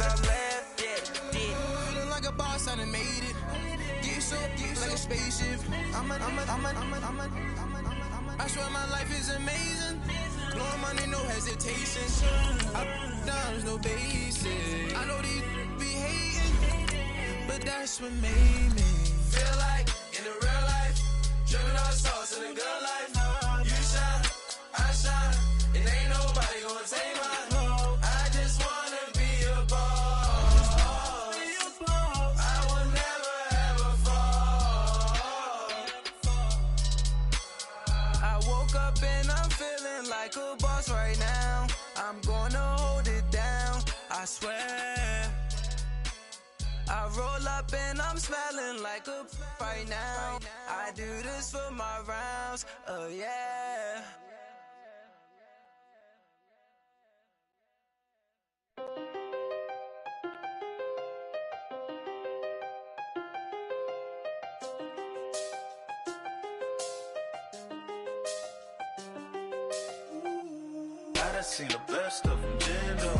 I'm left, yeah, feeling like a boss, I done made it. Get so like a spaceship. I swear my life is amazing. Blowing money, no hesitation. Up, downs, no basic. I know these be hating, but that's what made me feel like in the real life. Driven all sauce in the good life. You shine, I shine. It ain't nobody gonna take mine. I just wanna be a boss. I will never ever fall. I woke up and I'm feeling like a boss right now. I'm gonna hold it down, I swear. I roll up and I'm smelling like a right now. I do this for my rounds, oh yeah. I done seen the best of them, Jando.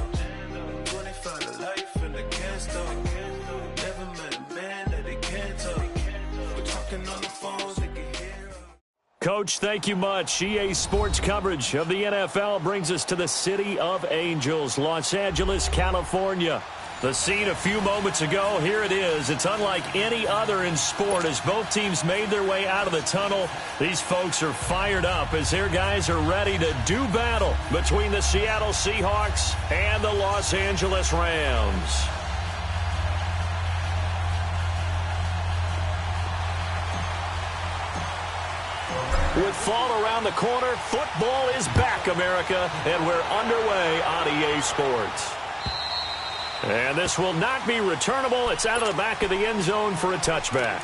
25 to life and they can't stop. Never met a man that they can't talk. We're talking on the phones, they can hear. Coach, thank you much. EA Sports coverage of the NFL brings us to the City of Angels, Los Angeles, California. The scene a few moments ago, here it is. It's unlike any other in sport as both teams made their way out of the tunnel. These folks are fired up as their guys are ready to do battle between the Seattle Seahawks and the Los Angeles Rams. With fall around the corner, football is back, America, and we're underway on EA Sports. And this will not be returnable. It's out of the back of the end zone for a touchback.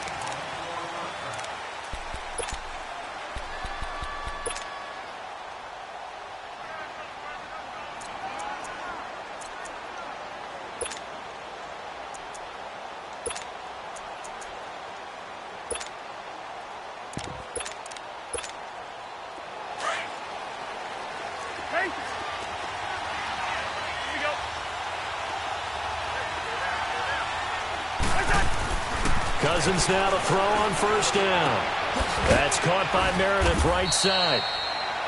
Cousins now to throw on first down. That's caught by Meredith right side.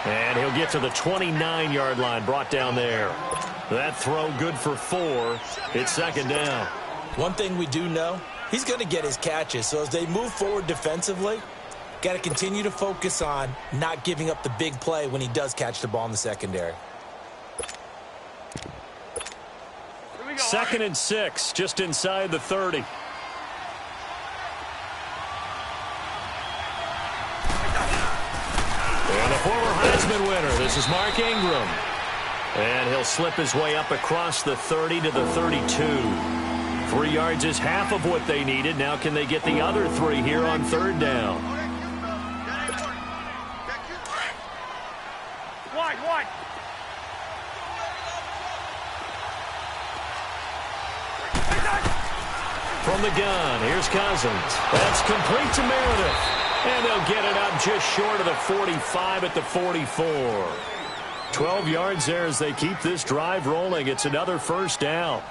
And he'll get to the 29-yard line, brought down there. That throw good for 4. It's second down. One thing we do know, he's going to get his catches. So as they move forward defensively, got to continue to focus on not giving up the big play when he does catch the ball in the secondary. 2nd and 6, just inside the 30. And the former Heisman winner, this is Mark Ingram. And he'll slip his way up across the 30 to the 32. 3 yards is half of what they needed. Now can they get the other 3 here on third down? Wide. From the gun, here's Cousins. That's complete to Meredith. And they'll get it up just short of the 45 at the 44. 12 yards there as they keep this drive rolling. It's another first down.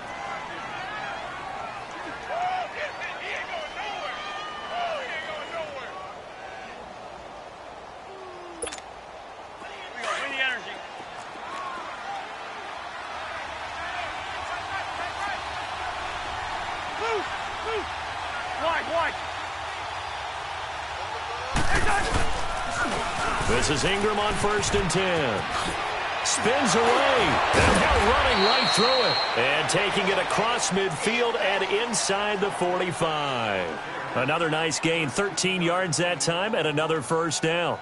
This is Ingram on 1st and 10. Spins away. And now running right through it. And taking it across midfield and inside the 45. Another nice gain, 13 yards that time, and another first down.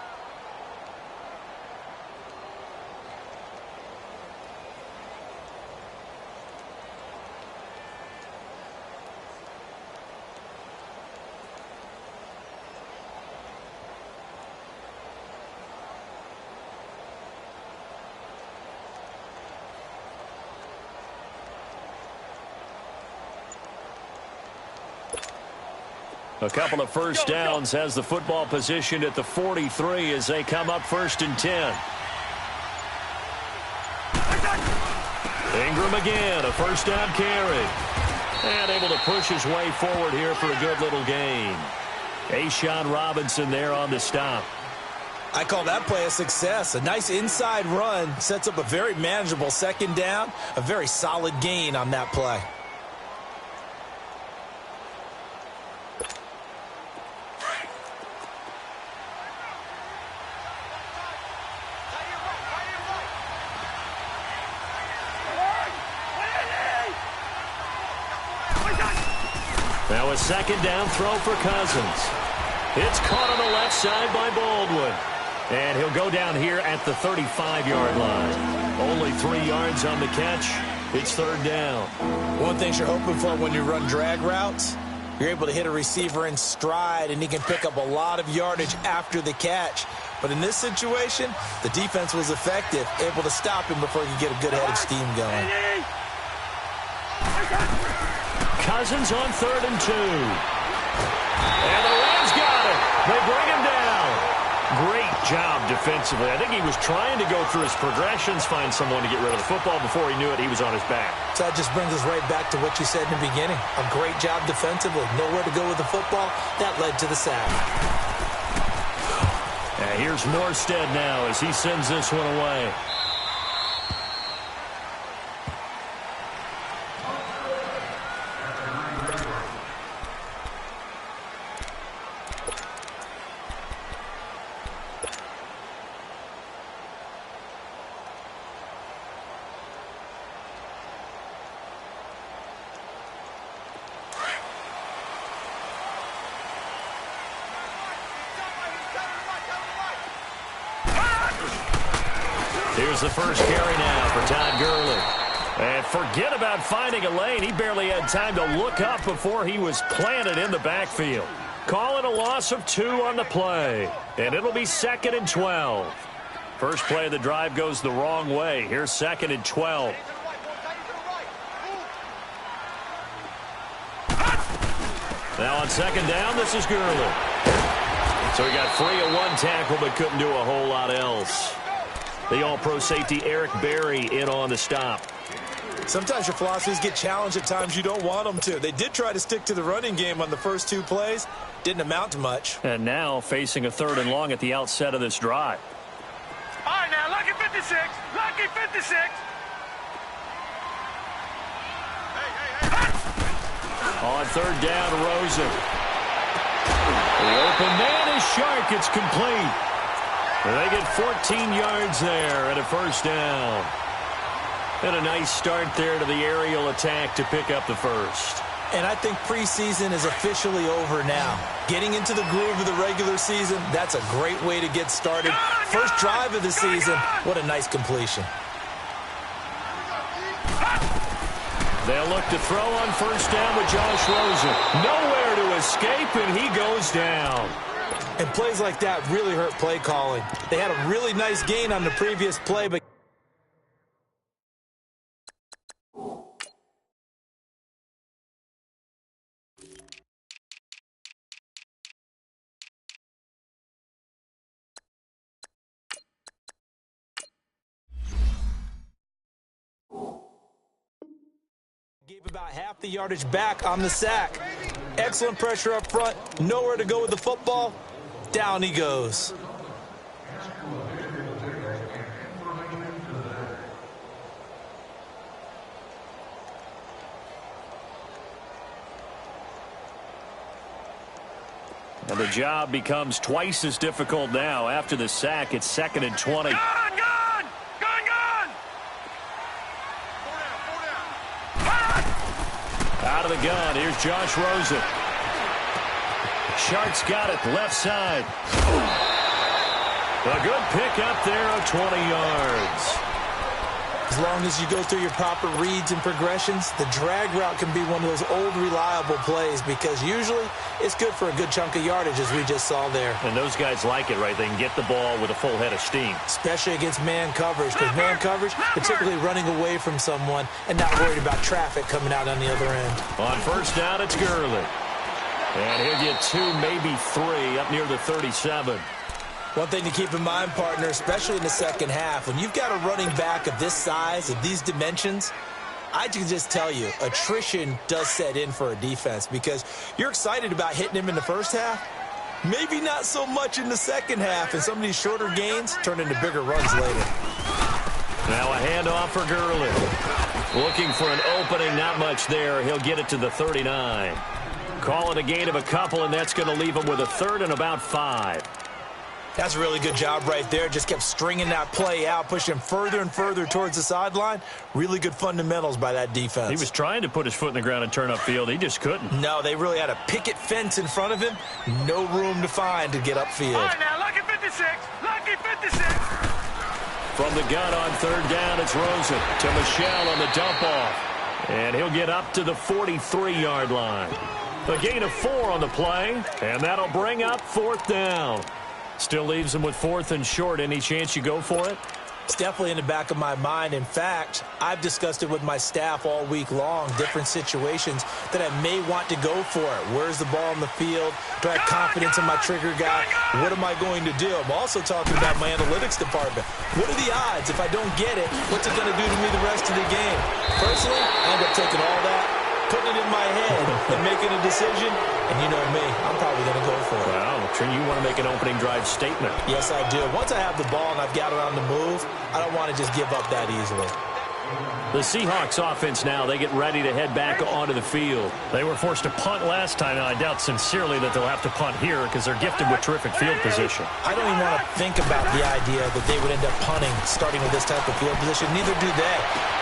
A couple of first downs has the football positioned at the 43 as they come up 1st and 10. Ingram again, a first down carry. And able to push his way forward here for a good little gain. A'Shawn Robinson there on the stop. I call that play a success. A nice inside run sets up a very manageable second down. A very solid gain on that play. Now a second down throw for Cousins. It's caught on the left side by Baldwin. And he'll go down here at the 35-yard line. Only 3 yards on the catch. It's third down. One thing you're hoping for when you run drag routes, you're able to hit a receiver in stride, and he can pick up a lot of yardage after the catch. But in this situation, the defense was effective, able to stop him before he could get a good head of steam going. Cousins on 3rd and 2. And the Rams got it. They bring him down. Great job defensively. I think he was trying to go through his progressions, find someone to get rid of the football. Before he knew it, he was on his back. So that just brings us right back to what you said in the beginning. A great job defensively. Nowhere to go with the football. That led to the sack. And here's Morstead now as he sends this one away. Here's the first carry now for Todd Gurley. And forget about finding a lane. He barely had time to look up before he was planted in the backfield. Call it a loss of 2 on the play. And it'll be 2nd and 12. First play of the drive goes the wrong way. Here's 2nd and 12. Now on 2nd down, this is Gurley. So he got free of 1 tackle but couldn't do a whole lot else. The all-pro safety Eric Berry in on the stop. Sometimes your philosophies get challenged at times you don't want them to. They did try to stick to the running game on the first 2 plays. Didn't amount to much. And now facing a 3rd and long at the outset of this drive. All right, now, lucky 56. Lucky 56. On 3rd down, Rosen. The open man is Shark. It's complete. And they get 14 yards there and a first down. And a nice start there to the aerial attack to pick up the first. And I think preseason is officially over now. Getting into the groove of the regular season, that's a great way to get started. First drive of the season, what a nice completion. They'll look to throw on 1st down with Josh Rosen. Nowhere to escape, and he goes down. And plays like that really hurt play calling. They had a really nice gain on the previous play, but gave about half the yardage back on the sack. Excellent pressure up front. Nowhere to go with the football. Down he goes. And the job becomes twice as difficult now. After the sack, it's 2nd and 20. Gone! Out of the gun, here's Josh Rosen. Shark's got it, left side. A good pick up there of 20 yards. As long as you go through your proper reads and progressions, the drag route can be one of those old reliable plays because usually it's good for a good chunk of yardage as we just saw there. And those guys like it, right? They can get the ball with a full head of steam. Especially against man coverage, because man coverage, particularly running away from someone and not worried about traffic coming out on the other end. On 1st down, it's Gurley. And he'll get 2, maybe 3 up near the 37. One thing to keep in mind, partner, especially in the second half, when you've got a running back of this size, of these dimensions, I can just tell you, attrition does set in for a defense because you're excited about hitting him in the first half. Maybe not so much in the second half, and some of these shorter gains turn into bigger runs later. Now a handoff for Gurley. Looking for an opening, not much there. He'll get it to the 39. Call it a gain of a couple, and that's going to leave him with a third and about 5. That's a really good job right there. Just kept stringing that play out, pushing further and further towards the sideline. Really good fundamentals by that defense. He was trying to put his foot in the ground and turn upfield. He just couldn't. No, they really had a picket fence in front of him. No room to find to get upfield. All right, now, lucky 56. Lucky 56. From the gun on third down, it's Rosen to Michel on the dump off. And he'll get up to the 43-yard line. A gain of 4 on the play, and that'll bring up fourth down. Still leaves him with fourth and short. Any chance you go for it? It's definitely in the back of my mind. In fact, I've discussed it with my staff all week long, different situations that I may want to go for it. Where's the ball on the field? Do I have confidence in my trigger guy? What am I going to do? I'm also talking about my analytics department. What are the odds? If I don't get it, what's it going to do to me the rest of the game? Personally, I end up taking all that, putting it in my head, and making a decision. And you know me, I'm probably going to go for it. Well, Trent, you want to make an opening drive statement. Yes, I do. Once I have the ball and I've got it on the move, I don't want to just give up that easily. The Seahawks offense now, they get ready to head back onto the field. They were forced to punt last time, and I doubt sincerely that they'll have to punt here because they're gifted with terrific field position. I don't even want to think about the idea that they would end up punting starting with this type of field position. Neither do they.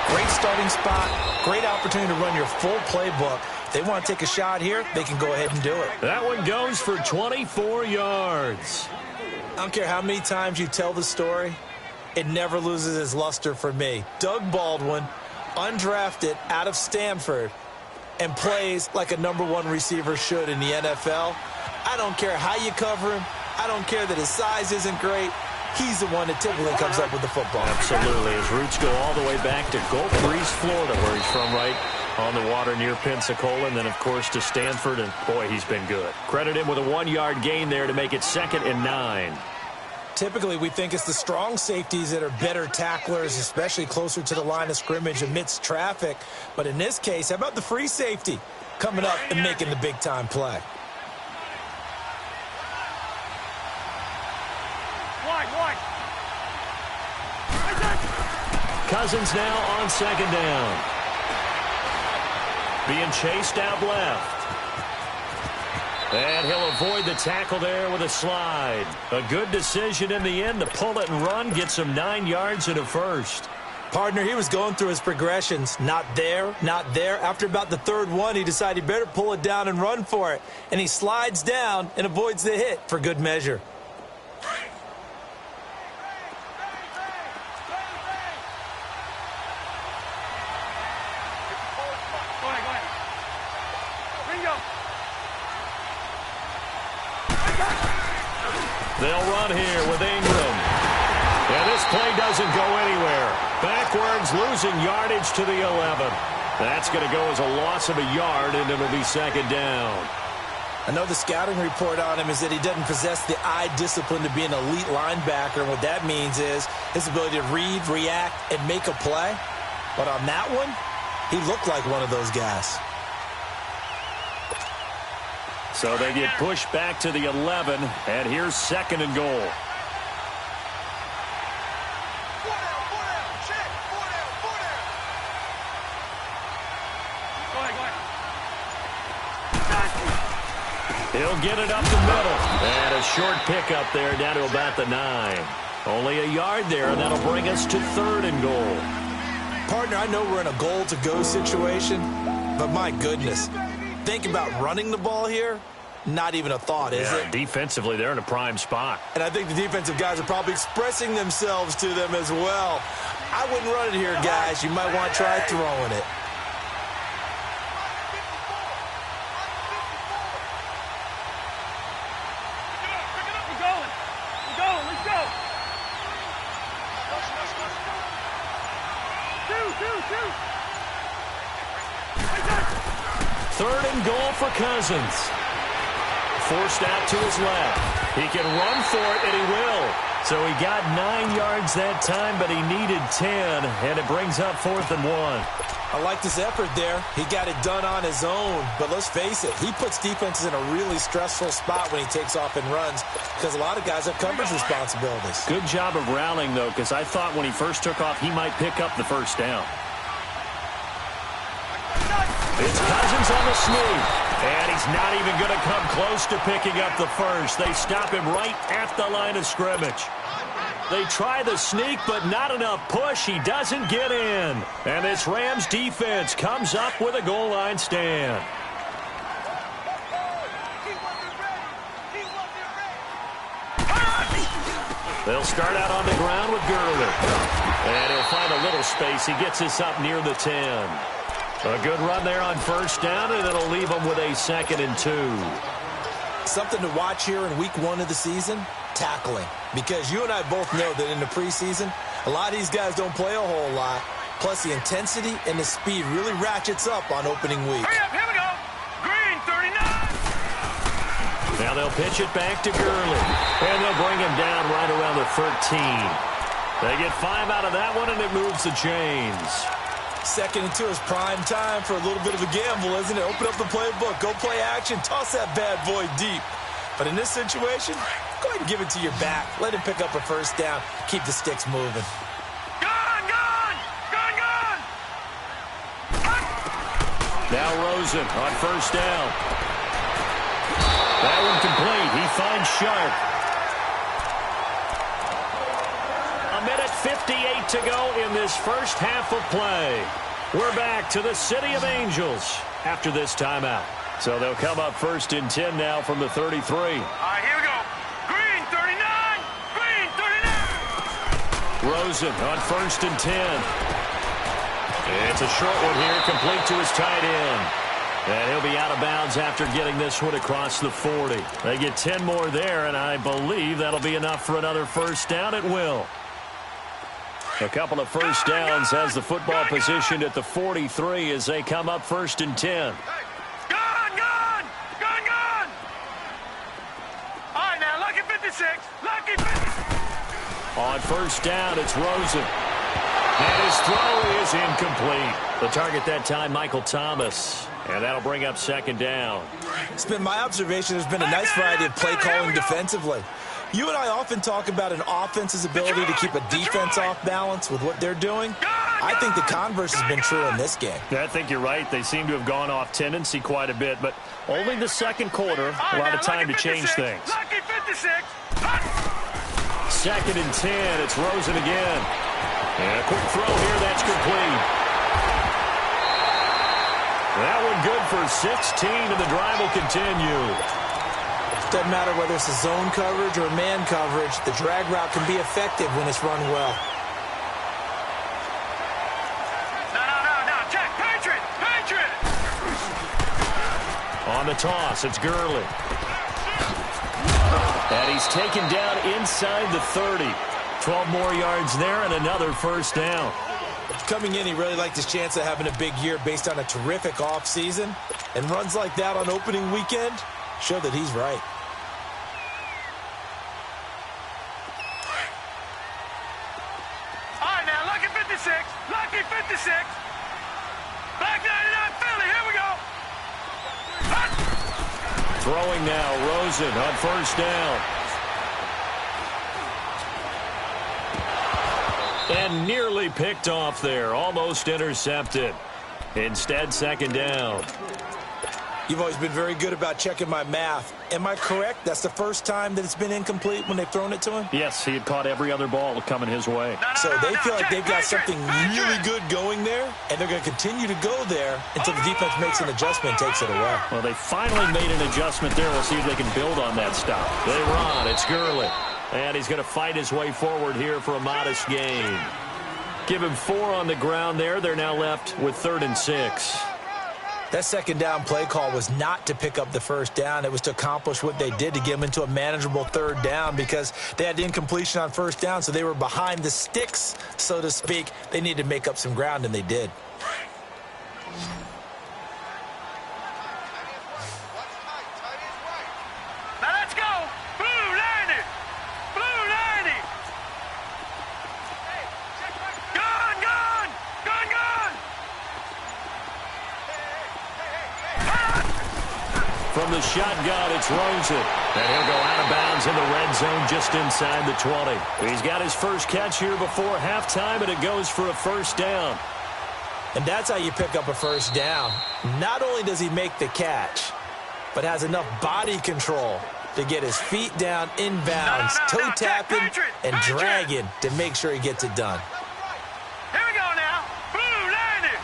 Great starting spot, great opportunity to run your full playbook. If they want to take a shot here, they can go ahead and do it. That one goes for 24 yards. I don't care how many times you tell the story, it never loses its luster for me. Doug Baldwin, undrafted out of Stanford, and plays like a #1 receiver should in the NFL. I don't care how you cover him. I don't care that his size isn't great. He's the one that typically comes up with the football. Absolutely. His roots go all the way back to Gulf Breeze, Florida, where he's from, right on the water near Pensacola, and then, of course, to Stanford, and, boy, he's been good. Credit him with a 1-yard gain there to make it 2nd and 9. Typically, we think it's the strong safeties that are better tacklers, especially closer to the line of scrimmage amidst traffic. But in this case, how about the free safety coming up and making the big-time play? Cousins now on 2nd down. Being chased out left. And he'll avoid the tackle there with a slide. A good decision in the end to pull it and run, gets him 9 yards and a first. Partner, he was going through his progressions. Not there, not there. After about the 3rd one, he decided he better pull it down and run for it. And he slides down and avoids the hit for good measure. They'll run here with Ingram. And this play doesn't go anywhere. Backwards, losing yardage to the 11. That's going to go as a loss of a yard, and it'll be 2nd down. I know the scouting report on him is that he doesn't possess the eye discipline to be an elite linebacker. And what that means is his ability to read, react, and make a play. But on that one, he looked like one of those guys. So they get pushed back to the 11, and here's 2nd and goal. He'll get it up the middle. And a short pickup there down to about the 9. Only a yard there, and that'll bring us to 3rd and goal. Partner, I know we're in a goal-to-go situation, but my goodness. Think about running the ball here. Not even a thought, is it? Defensively, they're in a prime spot. And I think the defensive guys are probably expressing themselves to them as well. I wouldn't run it here, guys. You might want to try throwing it. Third and goal for Cousins. Forced out to his left. He can run for it, and he will. So he got 9 yards that time, but he needed 10, and it brings up 4th and 1. I like this effort there. He got it done on his own. But let's face it, he puts defenses in a really stressful spot when he takes off and runs because a lot of guys have coverage responsibilities. Good job of rallying, though, because I thought when he first took off, he might pick up the first down. It's Cousins on the sneak, and he's not even going to come close to picking up the first. They stop him right at the line of scrimmage. They try the sneak, but not enough push. He doesn't get in. And this Rams defense comes up with a goal line stand. They'll start out on the ground with Gurley. And he'll find a little space. He gets us up near the 10. A good run there on first down, and it'll leave him with a 2nd and 2. Something to watch here in week 1 of the season, tackling. Because you and I both know that in the preseason, a lot of these guys don't play a whole lot. Plus, the intensity and the speed really ratchets up on opening week. Hurry up, here we go. Green, 39. Now they'll pitch it back to Gurley. And they'll bring him down right around the 13. They get 5 out of that one, and it moves the chains. 2nd and 2 is prime time for a little bit of a gamble, isn't it? Open up the playbook, go play action, toss that bad boy deep. But in this situation, go ahead and give it to your back. Let him pick up a first down. Keep the sticks moving. Gone, gone, gone, gone. Now Rosen on first down. That one complete. He finds Sharp. 1:58 to go in this first half of play. We're back to the City of Angels after this timeout. So they'll come up 1st and 10 now from the 33. All right, here we go. Green, 39. Green, 39. Rosen on 1st and 10. It's a short one here, complete to his tight end. And he'll be out of bounds after getting this one across the 40. They get 10 more there, and I believe that'll be enough for another first down. It will. A couple of first downs has the football positioned at the 43 as they come up 1st and 10. Gone, gone, gone, gone. All right, now, lucky 56. Lucky 56. On first down, it's Rosen. And his throw is incomplete. The target that time, Michael Thomas. And that'll bring up 2nd down. It's been my observation there's been a nice variety of play calling defensively. You and I often talk about an offense's ability to keep a defense off balance with what they're doing. I think the converse has been true in this game. I think you're right. They seem to have gone off tendency quite a bit, but only the 2nd quarter, a lot of time to change things. Lucky 56. 2nd and 10. It's Rosen again. And a quick throw here. That's complete. That one good for 16, and the drive will continue. Doesn't matter whether it's a zone coverage or man coverage, the drag route can be effective when it's run well. No, check, Patriot, Patriot. On the toss, it's Gurley. And he's taken down inside the 30. 12 more yards there and another first down. Coming in, he really liked his chance of having a big year based on a terrific offseason. And runs like that on opening weekend show that he's right. All right, now, lucky 56. Lucky 56. Black 99 Philly, here we go. Throwing now, Rosen on first down. And nearly picked off there, almost intercepted. Instead, 2nd down. You've always been very good about checking my math. Am I correct? That's the first time that it's been incomplete when they've thrown it to him? Yes, he had caught every other ball coming his way. So they feel like they've got something really good going there, and they're going to continue to go there until the defense makes an adjustment and takes it away. Well, they finally made an adjustment there. We'll see if they can build on that stop. They run. It's Gurley. And he's going to fight his way forward here for a modest gain. Give him 4 on the ground there. They're now left with 3rd and 6. That 2nd down play call was not to pick up the first down. It was to accomplish what they did to get them into a manageable 3rd down because they had incompletion on first down, so they were behind the sticks, so to speak. They needed to make up some ground, and they did. Now let's go. Blue line. from the shotgun, it's Rosen. And he'll go out of bounds in the red zone just inside the 20. He's got his first catch here before halftime, and it goes for a first down. And that's how you pick up a first down. Not only does he make the catch, but has enough body control to get his feet down inbounds, toe tapping and dragging to make sure he gets it done. Here we go now. Blue 90.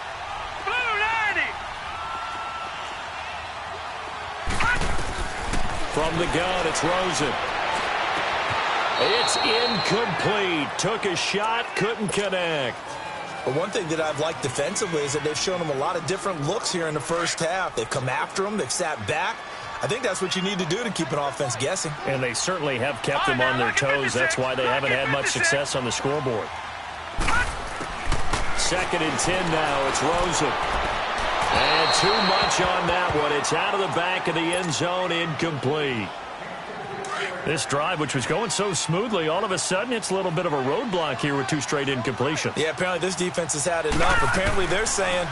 Blue 90. From the gun, it's Rosen. It's incomplete. Took a shot, couldn't connect. But one thing that I've liked defensively is that they've shown him a lot of different looks here in the first half. They've come after him. They've sat back. I think that's what you need to do to keep an offense guessing. And they certainly have kept them on their toes. That's why they haven't had much success on the scoreboard. 2nd and 10 now. It's Rosen. And too much on that one. It's out of the back of the end zone, incomplete. This drive, which was going so smoothly, all of a sudden it's a little bit of a roadblock here with 2 straight incompletions. Yeah, apparently this defense has had enough. Apparently they're saying,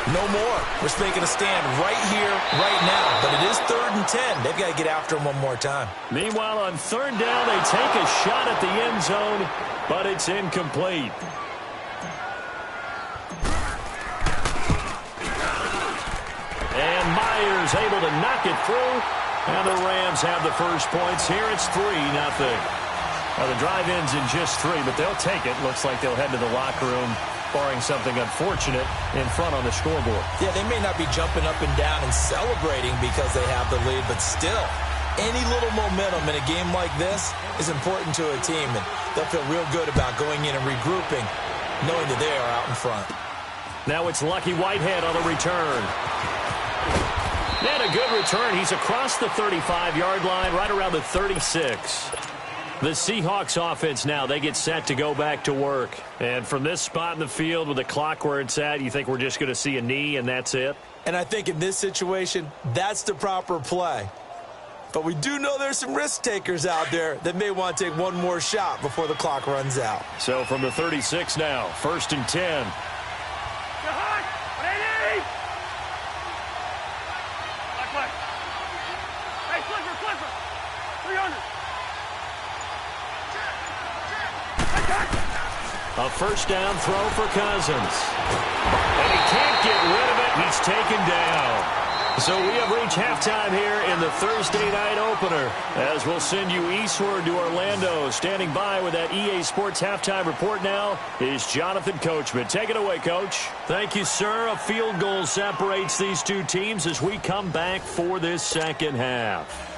no more. We're taking a stand right here, right now. But it is 3rd and 10. They've got to get after him one more time. Meanwhile, on 3rd down, they take a shot at the end zone, but it's incomplete. And Myers able to knock it through. And the Rams have the first points here. It's 3-0. Now the drive ends in just 3, but they'll take it. Looks like they'll head to the locker room, barring something unfortunate, in front on the scoreboard. Yeah, they may not be jumping up and down and celebrating because they have the lead, but still, any little momentum in a game like this is important to a team, and they'll feel real good about going in and regrouping, knowing that they are out in front. Now it's Lucky Whitehead on the return. And a good return. He's across the 35-yard line, right around the 36. The Seahawks offense now, they get set to go back to work. And from this spot in the field with the clock where it's at, you think we're just going to see a knee and that's it? And I think in this situation, that's the proper play. But we do know there's some risk takers out there that may want to take one more shot before the clock runs out. So from the 36 now, 1st and 10. A first down throw for Cousins. And he can't get rid of it. He's taken down. So we have reached halftime here in the Thursday night opener, as we'll send you eastward to Orlando. Standing by with that EA Sports halftime report now is Jonathan Coachman. Take it away, Coach. Thank you, sir. A field goal separates these two teams as we come back for this second half.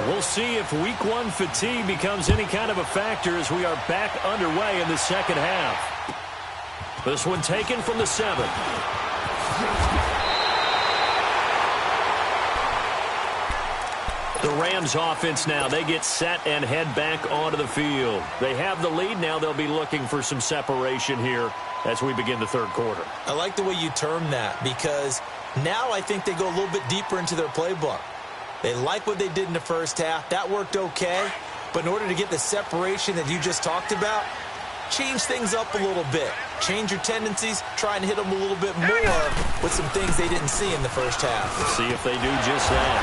We'll see if week 1 fatigue becomes any kind of a factor as we are back underway in the second half. This one taken from the 7. The Rams offense now, they get set and head back onto the field. They have the lead. Now they'll be looking for some separation here as we begin the 3rd quarter. I like the way you term that, because now I think they go a little bit deeper into their playbook. They like what they did in the first half. That worked okay. But in order to get the separation that you just talked about, change things up a little bit. Change your tendencies. Try and hit them a little bit more with some things they didn't see in the first half. Let's see if they do just that.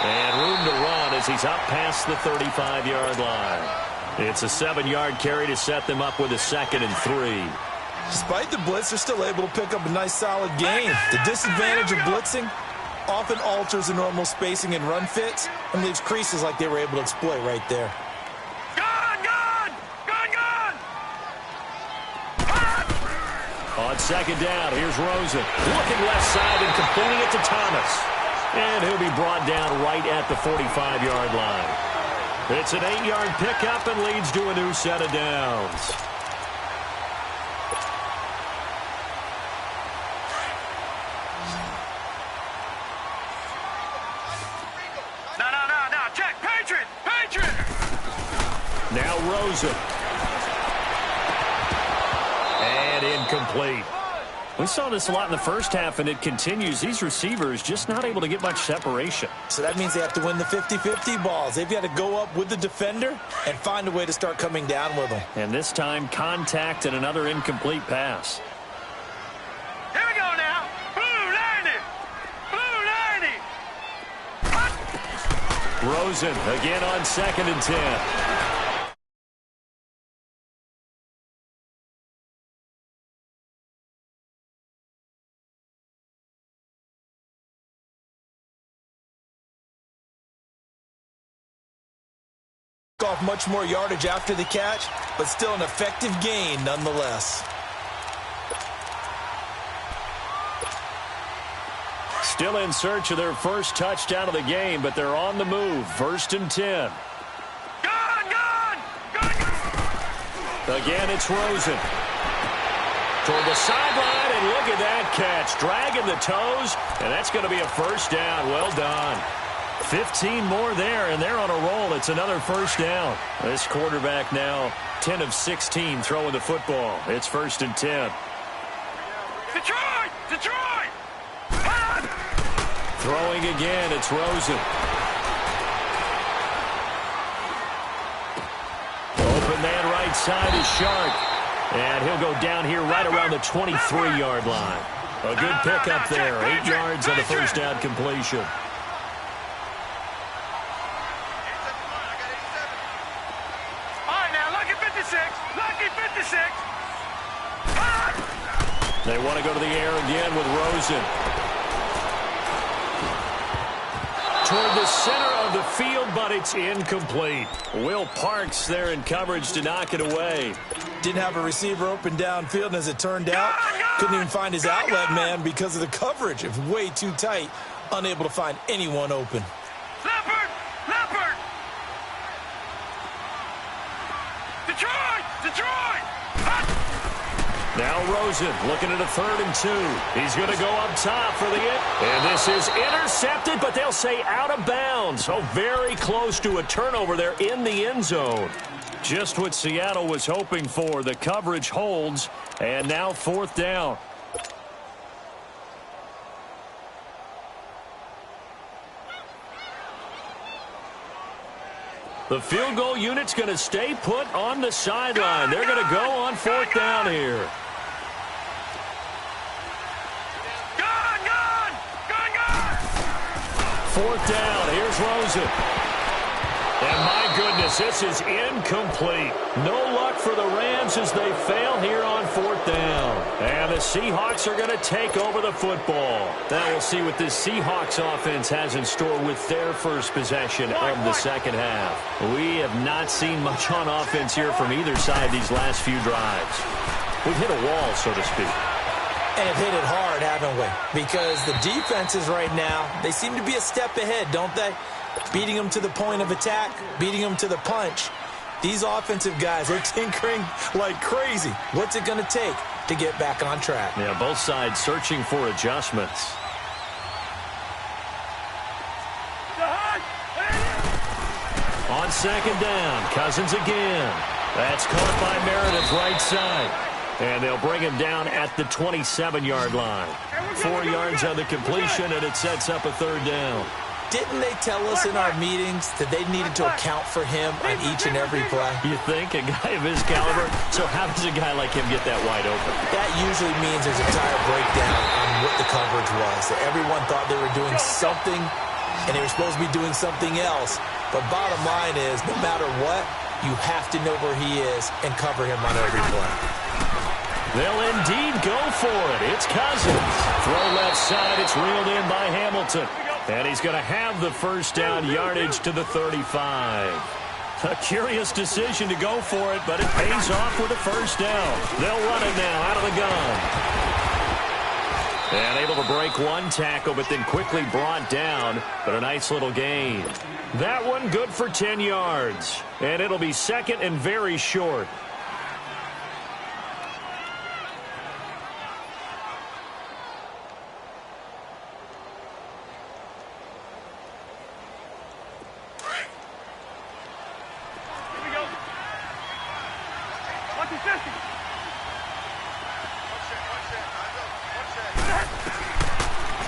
And room to run as he's up past the 35-yard line. It's a 7-yard carry to set them up with a 2nd and 3. Despite the blitz, they're still able to pick up a nice, solid gain. The disadvantage of blitzing often alters the normal spacing and run fits and leaves creases like they were able to exploit right there. On 2nd down, here's Rosen. Looking left side and completing it to Thomas. And he'll be brought down right at the 45-yard line. It's an 8-yard pickup and leads to a new set of downs. No, check. Patriot! Now Rosen. And incomplete. We saw this a lot in the first half, and it continues. These receivers just not able to get much separation. So that means they have to win the 50-50 balls. They've got to go up with the defender and find a way to start coming down with them. And this time, contact and another incomplete pass. Here we go now. Rosen again on 2nd and 10. Off much more yardage after the catch, but still an effective gain nonetheless. Still in search of their first touchdown of the game, but they're on the move. 1st and 10. Gone! Again, it's Rosen. Toward the sideline, and look at that catch. Dragging the toes, and that's going to be a first down. Well done. 15 more there, and they're on a roll. It's another first down. This quarterback now 10 of 16 throwing the football. It's 1st and 10. Detroit! Throwing again, it's Rosen. Open man right side is Sharp. And he'll go down here right around the 23-yard line. A good pickup there. 8 yards on the first down completion. Lucky 56. They want to go to the air again with Rosen. Toward the center of the field, but it's incomplete. Will Parks there in coverage to knock it away. Didn't have a receiver open downfield, and as it turned out, couldn't even find his outlet man because of the coverage. It was way too tight, unable to find anyone open. Leopard! Detroit! Now Rosen looking at a 3rd and 2. He's going to go up top for the and this is intercepted, but they'll say out of bounds. So very close to a turnover there in the end zone. Just what Seattle was hoping for. The coverage holds, and now 4th down. The field goal unit's going to stay put on the sideline. They're going to go on 4th down here. Gone! 4th down. Here's Rosen. And my goodness, this is incomplete. No luck for the Rams as they fail here on 4th down. And the Seahawks are going to take over the football. Now we'll see what this Seahawks offense has in store with their first possession of the second half. We have not seen much on offense here from either side these last few drives. We've hit a wall, so to speak. And hit it hard, haven't we? Because the defenses right now, they seem to be a step ahead, don't they? Beating them to the point of attack, beating them to the punch. These offensive guys are tinkering like crazy. What's it going to take to get back on track? Yeah, both sides searching for adjustments. On 2nd down, Cousins again. That's caught by Meredith right side. And they'll bring him down at the 27-yard line. 4 yards on the completion, and it sets up a 3rd down. Didn't they tell us in our meetings that they needed to account for him on each and every play? You think? A guy of his caliber? So how does a guy like him get that wide open? That usually means there's a tire breakdown on what the coverage was. That everyone thought they were doing something, and they were supposed to be doing something else. But bottom line is, no matter what, you have to know where he is and cover him on every play. They'll indeed go for it. It's Cousins. Throw left side. It's reeled in by Hamilton. And he's going to have the first down yardage to the 35. A curious decision to go for it, but it pays off with a first down. They'll run it now out of the gun. And able to break one tackle, but then quickly brought down. But a nice little gain. That one good for 10 yards. And it'll be 2nd and very short.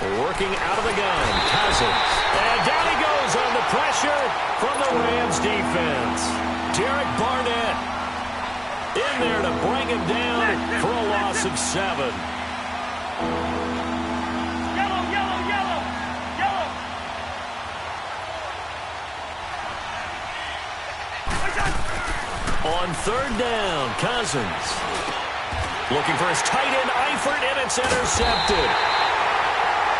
Working out of the gun, Cousins. And down he goes on the pressure from the Rams defense. Derek Barnett in there to bring him down for a loss of 7. Yellow. On third down, Cousins. Looking for his tight end, Eifert, and it's intercepted.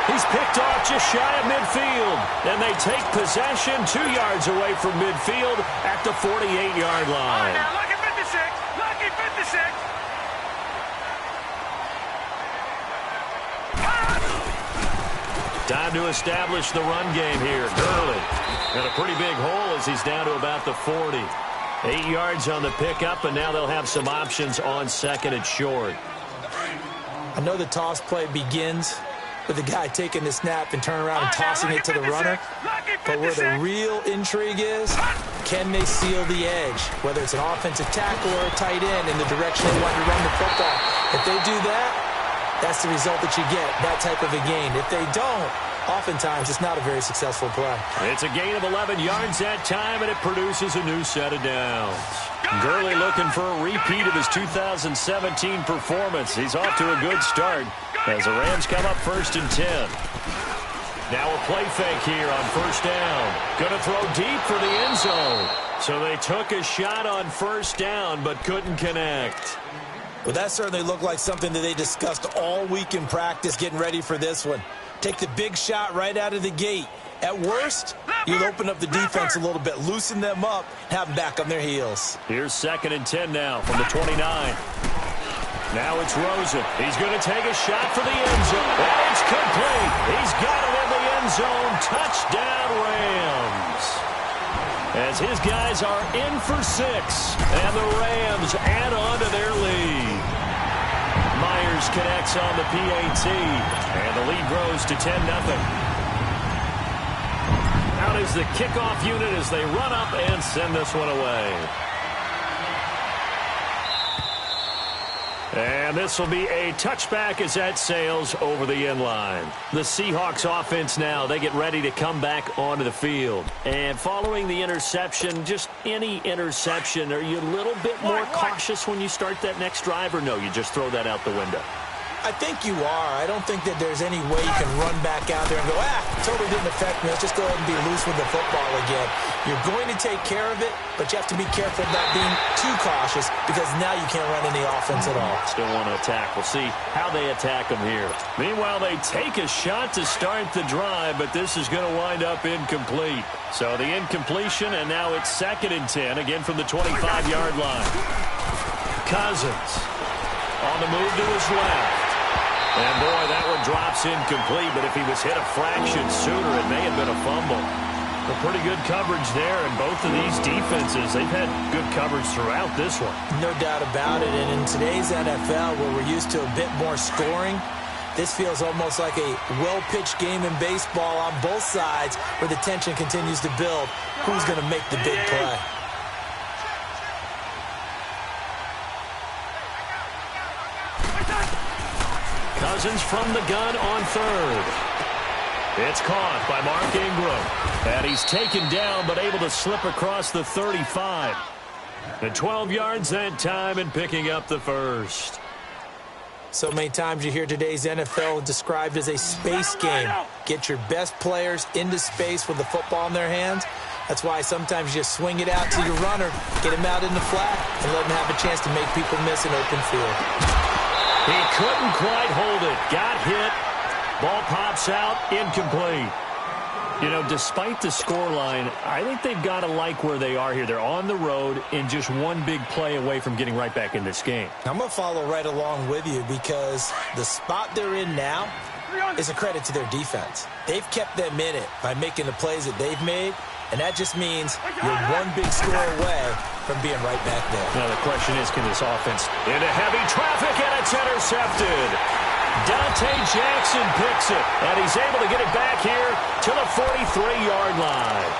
He's picked off just shy of midfield. And they take possession 2 yards away from midfield at the 48-yard line. Now, lucky 56. Lucky 56. Time to establish the run game here. Gurley got a pretty big hole as he's down to about the 40. 8 yards on the pickup, and now they'll have some options on second and short. I know the toss play begins with the guy taking the snap and turning around and tossing it to the runner. But where the real intrigue is, can they seal the edge? Whether it's an offensive tackle or a tight end in the direction they want to run the football. If they do that, that's the result that you get, that type of a gain. If they don't, oftentimes it's not a very successful play. It's a gain of 11 yards that time, and it produces a new set of downs. Gurley looking for a repeat of his 2017 performance. He's off to a good start as the Rams come up 1st and 10. Now a play fake here on first down. Going to throw deep for the end zone. So they took a shot on first down but couldn't connect. Well, that certainly looked like something that they discussed all week in practice getting ready for this one. Take the big shot right out of the gate. At worst, you'll open up the defense a little bit, loosen them up, have them back on their heels. Here's 2nd and 10 now from the 29. Now it's Rosen. He's going to take a shot for the end zone. And it's complete. He's got it in the end zone. Touchdown, Rams. As his guys are in for 6, and the Rams add on to their lead. Myers connects on the PAT, and the lead grows to 10-0. Out is the kickoff unit as they run up and send this one away. And this will be a touchback as that sails over the end line. The Seahawks offense now, they get ready to come back onto the field. And following the interception, just any interception, are you a little bit more cautious when you start that next drive, or no, you just throw that out the window? I think you are. I don't think that there's any way you can run back out there and go, totally didn't affect me. Let's just go ahead and be loose with the football again. You're going to take care of it, but you have to be careful about being too cautious because now you can't run any offense at all. Still want to attack. We'll see how they attack them here. Meanwhile, they take a shot to start the drive, but this is going to wind up incomplete. So the incompletion, and now it's 2nd and 10, again from the 25-yard line. Cousins on the move to his left. And, boy, that one drops incomplete, but if he was hit a fraction sooner, it may have been a fumble. A pretty good coverage there, and both of these defenses, they've had good coverage throughout this one. No doubt about it, and in today's NFL, where we're used to a bit more scoring, this feels almost like a well-pitched game in baseball on both sides where the tension continues to build. Who's going to make the big play? Cousins from the gun on third. It's caught by Mark Ingram. And he's taken down but able to slip across the 35. And 12 yards that time and picking up the first. So many times you hear today's NFL described as a space game. Get your best players into space with the football in their hands. That's why sometimes you just swing it out to your runner, get him out in the flat, and let him have a chance to make people miss an open field. He couldn't quite hold it. Got hit. Ball pops out. Incomplete. You know, despite the scoreline, I think they've got to like where they are here. They're on the road and just one big play away from getting right back in this game. I'm going to follow right along with you because the spot they're in now is a credit to their defense. They've kept them in it by making the plays that they've made, and that just means you're one big score away from being right back there. Now the question is, can this offense into heavy traffic, and it's intercepted. Dante Jackson picks it, and he's able to get it back here to the 43-yard line.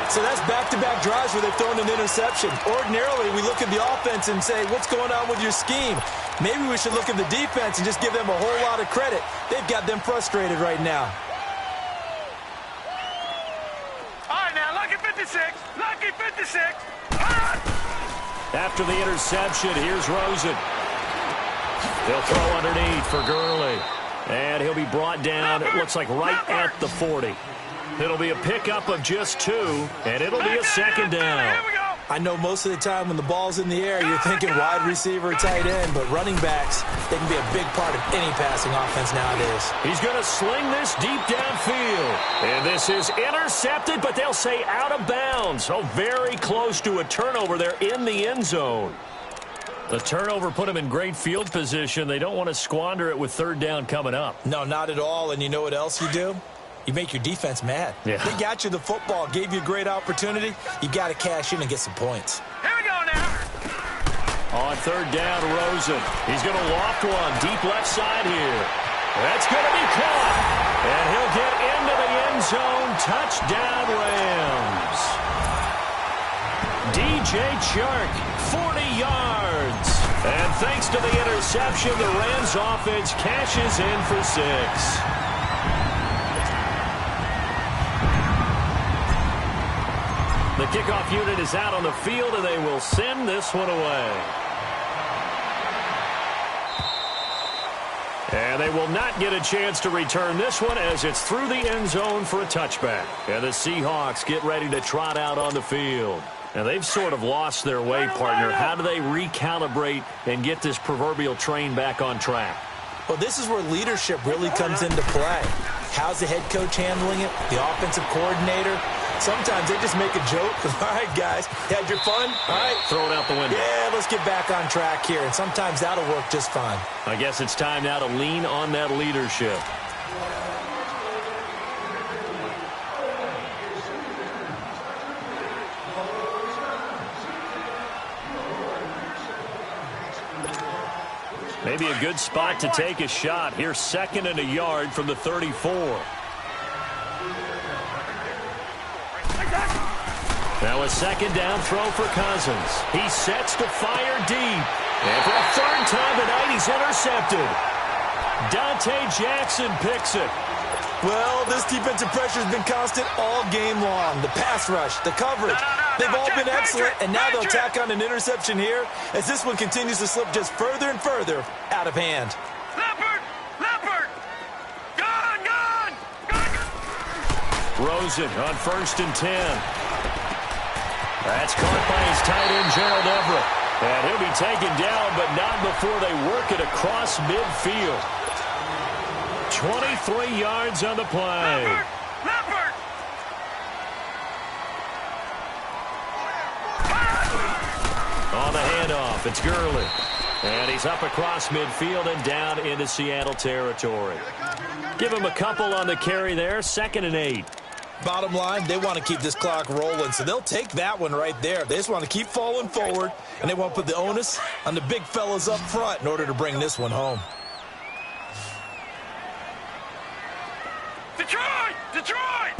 So that's back-to-back drives where they've thrown an interception. Ordinarily, we look at the offense and say, what's going on with your scheme? Maybe we should look at the defense and just give them a whole lot of credit. They've got them frustrated right now. All right, now, lucky 56. Lucky 56. After the interception, here's Rosen. He'll throw underneath for Gurley. And he'll be brought down, it looks like right at the 40. It'll be a pickup of just 2, and it'll be a 2nd down. I know most of the time when the ball's in the air, you're thinking wide receiver, tight end, but running backs, they can be a big part of any passing offense nowadays. He's going to sling this deep downfield. And this is intercepted, but they'll say out of bounds. So very close to a turnover there in the end zone. The turnover put them in great field position. They don't want to squander it with third down coming up. No, not at all. And you know what else you do? You make your defense mad. Yeah. They got you the football, gave you a great opportunity. You got to cash in and get some points. Here we go now. On third down, Rosen. He's going to loft one deep left side here. That's going to be caught. And he'll get into the end zone. Touchdown, Rams. DJ Chark, 40 yards. And thanks to the interception, the Rams offense cashes in for 6. The kickoff unit is out on the field, and they will send this one away. And they will not get a chance to return this one as it's through the end zone for a touchback. And the Seahawks get ready to trot out on the field. And they've sort of lost their way, partner. How do they recalibrate and get this proverbial train back on track? Well, this is where leadership really comes into play. How's the head coach handling it? The offensive coordinator? Sometimes they just make a joke. All right, guys, had your fun? All right. Throw it out the window. Yeah, let's get back on track here. And sometimes that'll work just fine. I guess it's time now to lean on that leadership. Maybe a good spot to take a shot. Here's 2nd and a yard from the 34. Now a 2nd down throw for Cousins. He sets to fire deep. And for a 3rd time tonight, he's intercepted. Dante Jackson picks it. Well, this defensive pressure has been constant all game long. The pass rush, the coverage, they've all been excellent, and now they'll tack on an interception here as this one continues to slip just further and further out of hand. Leopard! Leopard! Gone! Gone! Gone! Rosen on 1st and 10. That's caught by his tight end, Gerald Everett. And he'll be taken down, but not before they work it across midfield. 23 yards on the play. Leopard! Leopard! On the handoff, it's Gurley. And he's up across midfield and down into Seattle territory. Give him a couple on the carry there, 2nd and 8. Bottom line, they want to keep this clock rolling, so they'll take that one right there. They just want to keep falling forward, and they want to put the onus on the big fellas up front in order to bring this one home. Detroit! Detroit!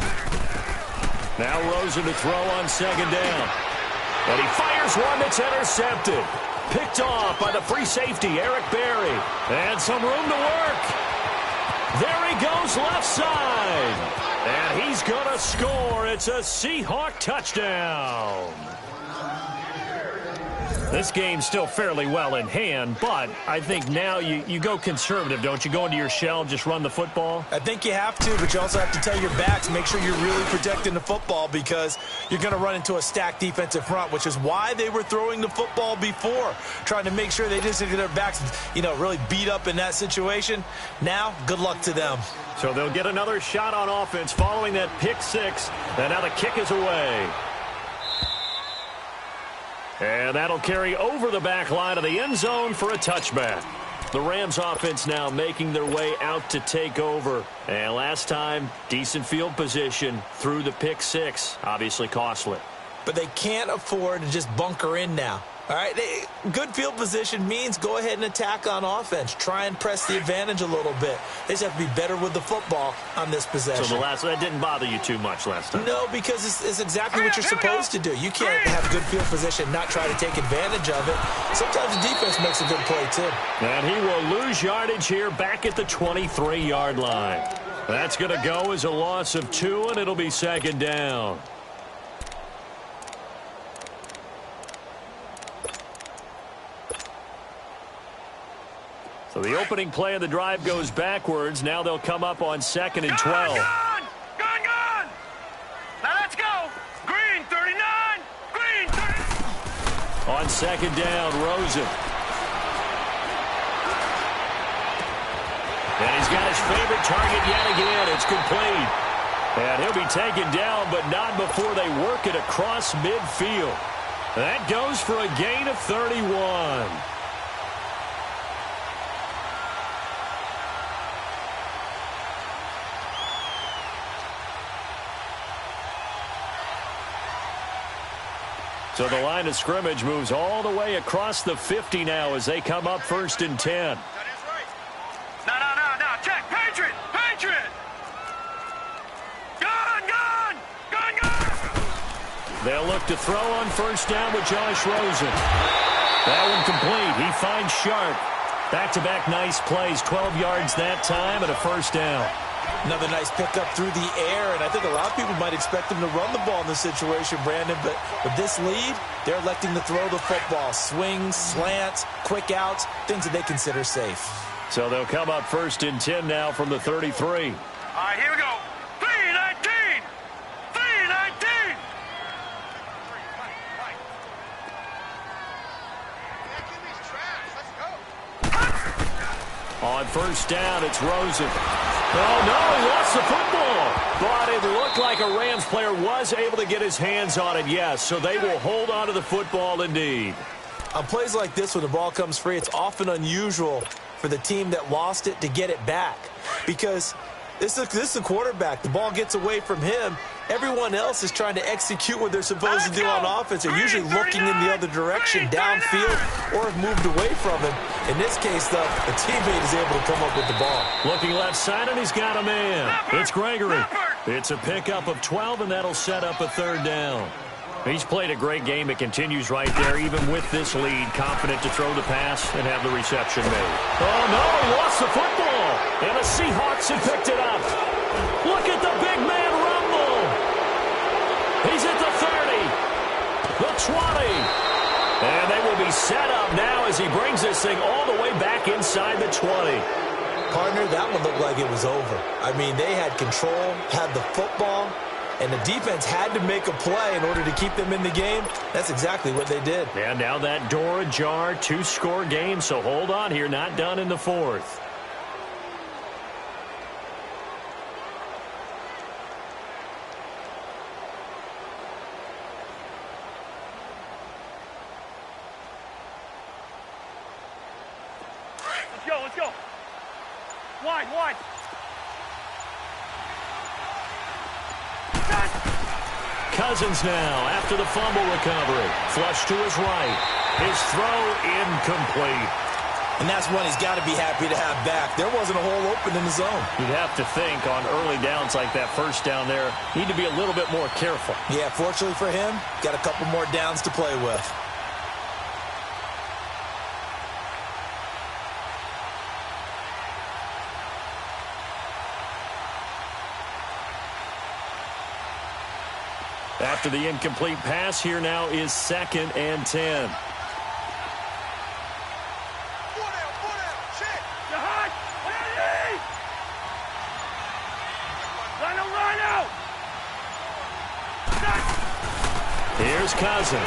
Now Rosen to throw on 2nd down. And he fires one that's intercepted. Picked off by the free safety, Eric Berry. And some room to work. There he goes left side. And he's going to score. It's a Seahawk touchdown. This game's still fairly well in hand, but I think now you go conservative, don't you? Go into your shell, just run the football? I think you have to, but you also have to tell your backs, make sure you're really protecting the football because you're going to run into a stacked defensive front, which is why they were throwing the football before, trying to make sure they just get their backs, really beat up in that situation. Now, good luck to them. So they'll get another shot on offense following that pick 6, and now the kick is away. And that'll carry over the back line of the end zone for a touchback. The Rams offense now making their way out to take over. And last time, decent field position through the pick 6. Obviously costly. But they can't afford to just bunker in now. All right, good field position means go ahead and attack on offense. Try and press the advantage a little bit. They just have to be better with the football on this possession. So that didn't bother you too much last time? No, because it's exactly what you're supposed to do. You can't have good field position, not try to take advantage of it. Sometimes the defense makes a good play, too. And he will lose yardage here back at the 23-yard line. That's going to go as a loss of 2, and it'll be 2nd down. So the opening play of the drive goes backwards. Now they'll come up on 2nd and 12. Gone! Gone! Gone! Now let's go! Green, 39! Green, 30! On second down, Rosen. And he's got his favorite target yet again. It's complete. And he'll be taken down, but not before they work it across midfield. That goes for a gain of 31. So the line of scrimmage moves all the way across the 50 now as they come up 1st and 10. No. Check. Patriot. Gun. They'll look to throw on 1st down with Josh Rosen. That one complete. He finds Sharp. Back-to-back nice plays. 12 yards that time and a 1st down. Another nice pickup through the air, and I think a lot of people might expect him to run the ball in this situation, Brandon, but with this lead, they're electing to throw the football. Swings, slants, quick outs, things that they consider safe. So they'll come up 1st and 10 now from the 33. All right, here we go. 3-19. On 1st down, it's Rosen. Oh, no, he lost the football. But it looked like a Rams player was able to get his hands on it, yes. So they will hold on to the football indeed. On plays like this, when the ball comes free, it's often unusual for the team that lost it to get it back. Because this is the quarterback. The ball gets away from him. Everyone else is trying to execute what they're supposed to do on offense. They're usually looking in the other direction, downfield, or have moved away from him. In this case, though, the teammate is able to come up with the ball. Looking left side, and he's got a man. It's Gregory. It's a pickup of 12, and that'll set up a 3rd down. He's played a great game. It continues right there, even with this lead, confident to throw the pass and have the reception made. Oh, no, he lost the football, and the Seahawks have picked it up. Look at the big man rumble. He's at the 30, the 20, and they will be set up now as he brings this thing all the way back inside the 20. Partner, that one looked like it was over. I mean, they had control, had the football, and the defense had to make a play in order to keep them in the game. That's exactly what they did. And now that door ajar, 2-score game, so hold on here, not done in the 4th. Let's go. Wide. Cousins now after the fumble recovery. Flush to his right. His throw incomplete. And that's one he's got to be happy to have back. There wasn't a hole open in the zone. You'd have to think on early downs like that 1st down there, need to be a little bit more careful. Yeah, fortunately for him, got a couple more downs to play with. After the incomplete pass, here now is 2nd and 10. Here's Cousins.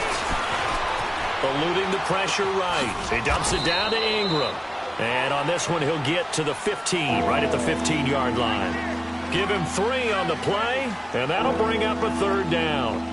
Eluding the pressure right. He dumps it down to Ingram. And on this one, he'll get to the 15, right at the 15-yard line. Give him 3 on the play, and that'll bring up a 3rd down.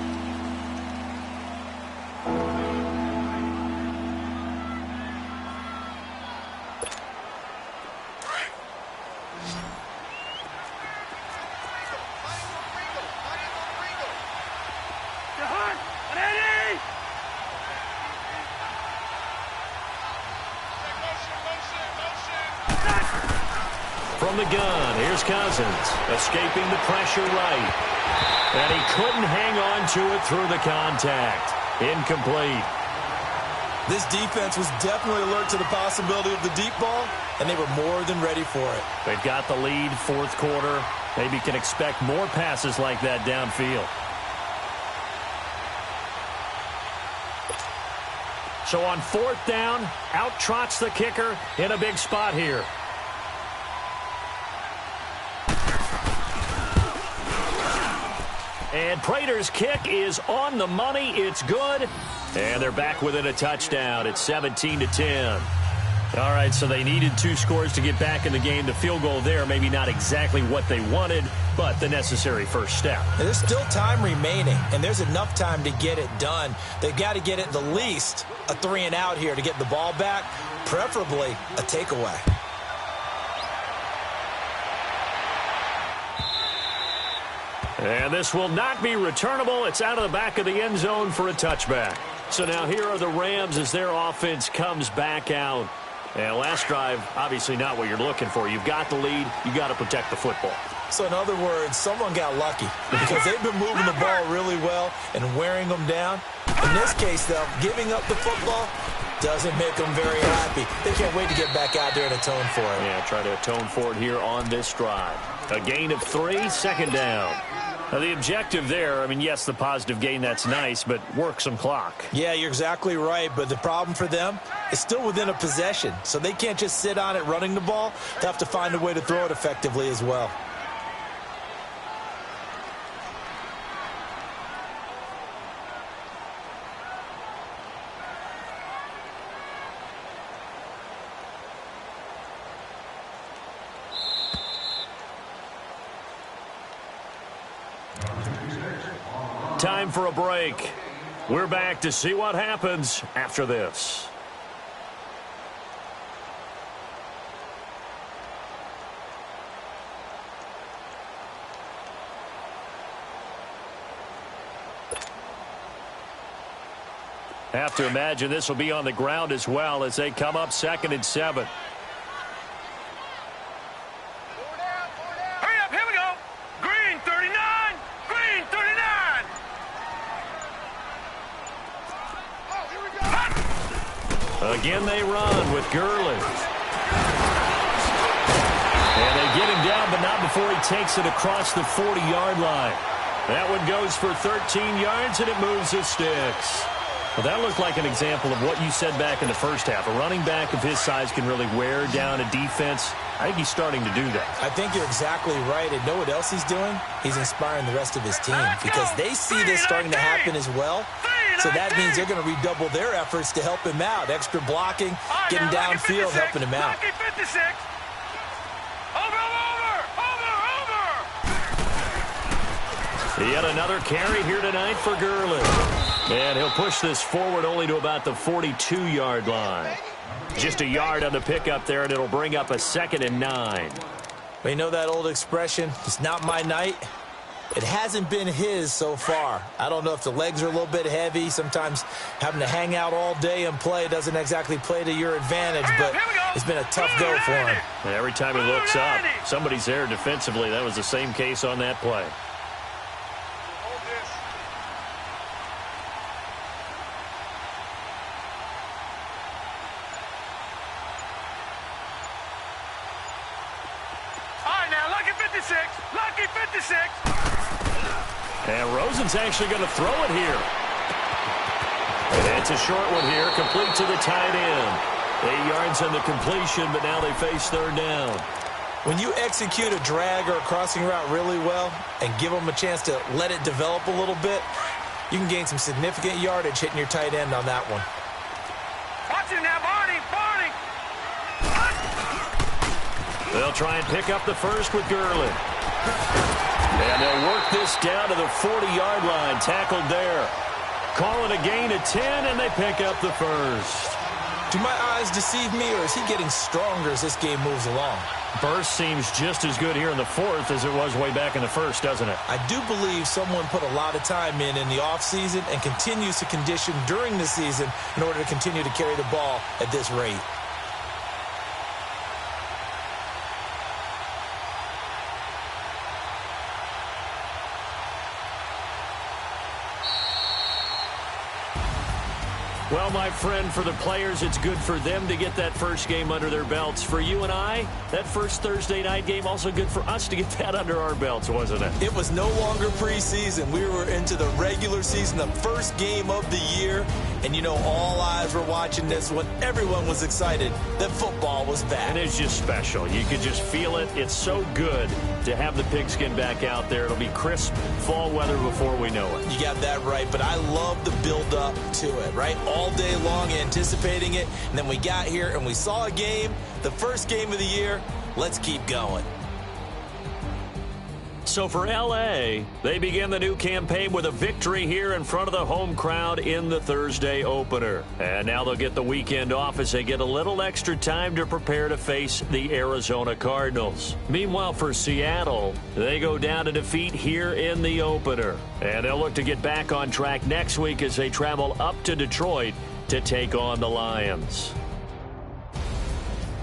From the gun, here's Cousins, escaping the pressure right. And he couldn't hang on to it through the contact. Incomplete. This defense was definitely alert to the possibility of the deep ball, and they were more than ready for it. They've got the lead, 4th quarter. Maybe can expect more passes like that downfield. So on 4th down, out trots the kicker in a big spot here. And Prater's kick is on the money. It's good. And they're back within a touchdown. It's 17-10. All right, so they needed 2 scores to get back in the game. The field goal there, maybe not exactly what they wanted, but the necessary first step. There's still time remaining, and there's enough time to get it done. They've got to get at the least a 3-and-out here to get the ball back, preferably a takeaway. And this will not be returnable. It's out of the back of the end zone for a touchback. So now here are the Rams as their offense comes back out. And last drive, obviously not what you're looking for. You've got the lead. You've got to protect the football. So in other words, someone got lucky because they've been moving the ball really well and wearing them down. In this case, though, giving up the football doesn't make them very happy. They can't wait to get back out there and atone for it. Yeah, try to atone for it here on this drive. A gain of 3, 2nd down. Now, the objective there, I mean, yes, the positive gain, that's nice, but work some clock. Yeah, you're exactly right, but the problem for them is still within a possession, so they can't just sit on it running the ball. They have to find a way to throw it effectively as well. Time for a break. We're back to see what happens after this. Have to imagine this will be on the ground as well as they come up 2nd and 7. Again, they run with Gurley. And they get him down, but not before he takes it across the 40-yard line. That one goes for 13 yards, and it moves the sticks. Well, that looked like an example of what you said back in the first half. A running back of his size can really wear down a defense. I think he's starting to do that. I think you're exactly right. And know what else he's doing? He's inspiring the rest of his team because they see this starting to happen as well. So that means they're going to redouble their efforts to help him out. Extra blocking, getting downfield, helping him out. Yet another carry here tonight for Gurley. And he'll push this forward only to about the 42-yard line. Just a yard on the pickup there, and it'll bring up a 2nd and 9. Well, you know that old expression, it's not my night? It hasn't been his so far. I don't know if the legs are a little bit heavy. Sometimes having to hang out all day and play doesn't exactly play to your advantage, but it's been a tough go for him. And every time he looks up, somebody's there defensively. That was the same case on that play. Lucky 56. And Rosen's actually going to throw it here. And it's a short one here, complete to the tight end. 8 yards on the completion, but now they face 3rd down. When you execute a drag or a crossing route really well and give them a chance to let it develop a little bit, you can gain some significant yardage hitting your tight end on that one. Watch him now, Barney. They'll try and pick up the first with Gurley. And they'll work this down to the 40-yard line. Tackled there. Calling a gain of 10, and they pick up the first. Do my eyes deceive me, or is he getting stronger as this game moves along? Burst seems just as good here in the 4th as it was way back in the 1st, doesn't it? I do believe someone put a lot of time in the offseason and continues to condition during the season in order to continue to carry the ball at this rate. Well, my friend, for the players, it's good for them to get that first game under their belts. For you and I, that first Thursday night game, also good for us to get that under our belts, wasn't it? It was no longer preseason. We were into the regular season, the first game of the year, And you know, all eyes were watching this when everyone was excited that football was back. And it's just special. You could just feel it. It's so good to have the pigskin back out there. It'll be crisp fall weather before we know it. You got that right, but I love the build-up to it, right? All day long anticipating it, and then we got here and we saw a game, the first game of the year. Let's keep going. So for L.A., they begin the new campaign with a victory here in front of the home crowd in the Thursday opener. And now they'll get the weekend off as they get a little extra time to prepare to face the Arizona Cardinals. Meanwhile, for Seattle, they go down to defeat here in the opener. And they'll look to get back on track next week as they travel up to Detroit to take on the Lions.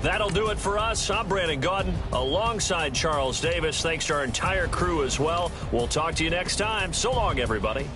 That'll do it for us. I'm Brandon Gaudin alongside Charles Davis. Thanks to our entire crew as well. We'll talk to you next time. So long, everybody.